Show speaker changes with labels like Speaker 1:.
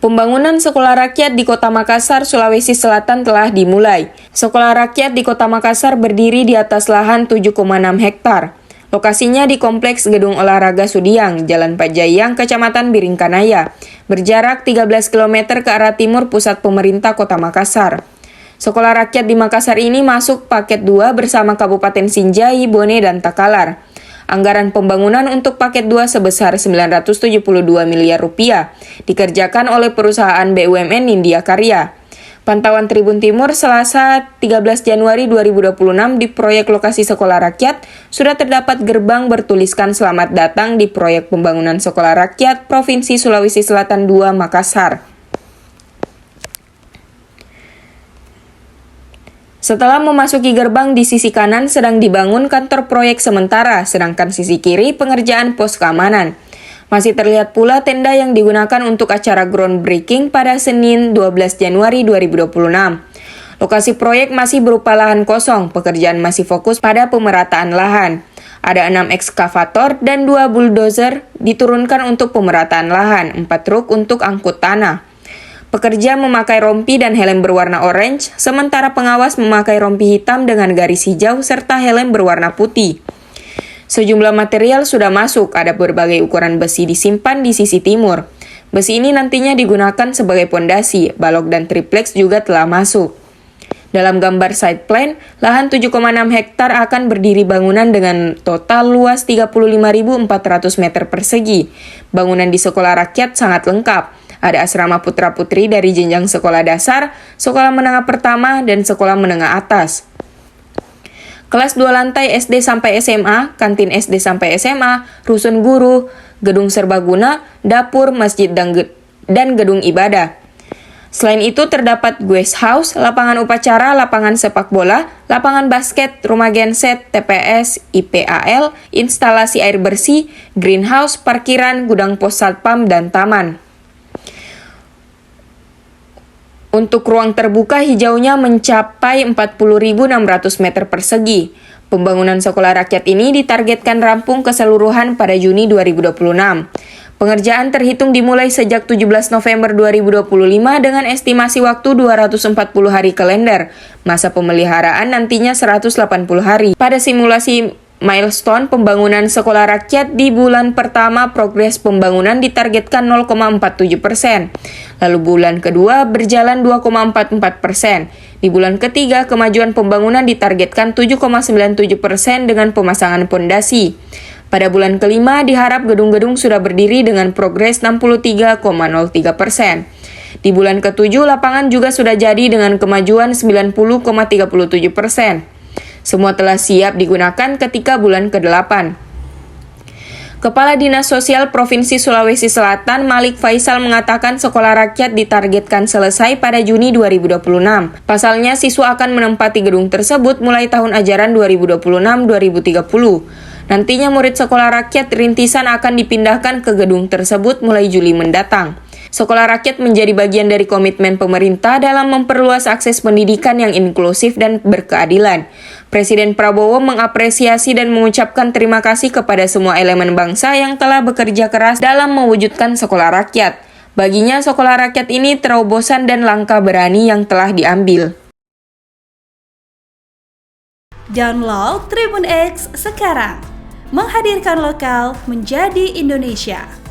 Speaker 1: Pembangunan sekolah rakyat di Kota Makassar, Sulawesi Selatan telah dimulai. Sekolah rakyat di Kota Makassar berdiri di atas lahan 7,6 hektar. Lokasinya di Kompleks Gedung Olahraga Sudiang, Jalan Pajayang, Kecamatan Biringkanaya, berjarak 13 km ke arah timur pusat pemerintah Kota Makassar. Sekolah rakyat di Makassar ini masuk paket 2 bersama Kabupaten Sinjai, Bone, dan Takalar. Anggaran pembangunan untuk paket 2 sebesar Rp972 miliar dikerjakan oleh perusahaan BUMN Nindya Karya. Pantauan Tribun Timur Selasa 13 Januari 2026 di proyek lokasi sekolah rakyat sudah terdapat gerbang bertuliskan selamat datang di proyek pembangunan sekolah rakyat Provinsi Sulawesi Selatan 2 Makassar. Setelah memasuki gerbang di sisi kanan sedang dibangun kantor proyek sementara, sedangkan sisi kiri pengerjaan pos keamanan. Masih terlihat pula tenda yang digunakan untuk acara groundbreaking pada Senin 12 Januari 2026. Lokasi proyek masih berupa lahan kosong, pekerjaan masih fokus pada pemerataan lahan. Ada 6 ekskavator dan 2 bulldozer diturunkan untuk pemerataan lahan, 4 truk untuk angkut tanah. Pekerja memakai rompi dan helm berwarna orange, sementara pengawas memakai rompi hitam dengan garis hijau serta helm berwarna putih. Sejumlah material sudah masuk, ada berbagai ukuran besi disimpan di sisi timur. Besi ini nantinya digunakan sebagai pondasi, balok dan triplex juga telah masuk. Dalam gambar side plan, lahan 7,6 hektar akan berdiri bangunan dengan total luas 35.400 meter persegi. Bangunan di sekolah rakyat sangat lengkap. Ada asrama putra-putri dari jenjang sekolah dasar, sekolah menengah pertama, dan sekolah menengah atas. Kelas 2 lantai SD sampai SMA, kantin SD sampai SMA, rusun guru, gedung serbaguna, dapur, masjid, dan gedung ibadah. Selain itu terdapat guest house, lapangan upacara, lapangan sepak bola, lapangan basket, rumah genset, TPS, IPAL, instalasi air bersih, greenhouse, parkiran, gudang pos satpam, dan taman. Untuk ruang terbuka hijaunya mencapai 40.600 meter persegi. Pembangunan sekolah rakyat ini ditargetkan rampung keseluruhan pada Juni 2026. Pengerjaan terhitung dimulai sejak 17 November 2025 dengan estimasi waktu 240 hari kalender. Masa pemeliharaan nantinya 180 hari. Pada simulasi milestone pembangunan sekolah rakyat di bulan pertama progres pembangunan ditargetkan 0,47%. Lalu bulan kedua berjalan 2,44%. Di bulan ketiga kemajuan pembangunan ditargetkan 7,97% dengan pemasangan pondasi. Pada bulan kelima diharap gedung-gedung sudah berdiri dengan progres 63,03%. Di bulan ketujuh lapangan juga sudah jadi dengan kemajuan 90,37%. Semua telah siap digunakan ketika bulan ke-8. Kepala Dinas Sosial Provinsi Sulawesi Selatan Malik Faisal mengatakan sekolah rakyat ditargetkan selesai pada Juni 2026. Pasalnya siswa akan menempati gedung tersebut mulai tahun ajaran 2026-2030. Nantinya murid sekolah rakyat rintisan akan dipindahkan ke gedung tersebut mulai Juli mendatang. Sekolah rakyat menjadi bagian dari komitmen pemerintah dalam memperluas akses pendidikan yang inklusif dan berkeadilan. Presiden Prabowo mengapresiasi dan mengucapkan terima kasih kepada semua elemen bangsa yang telah bekerja keras dalam mewujudkan sekolah rakyat. Baginya, sekolah rakyat ini terobosan dan langkah berani yang telah diambil.
Speaker 2: Download Tribun X sekarang, menghadirkan lokal menjadi Indonesia.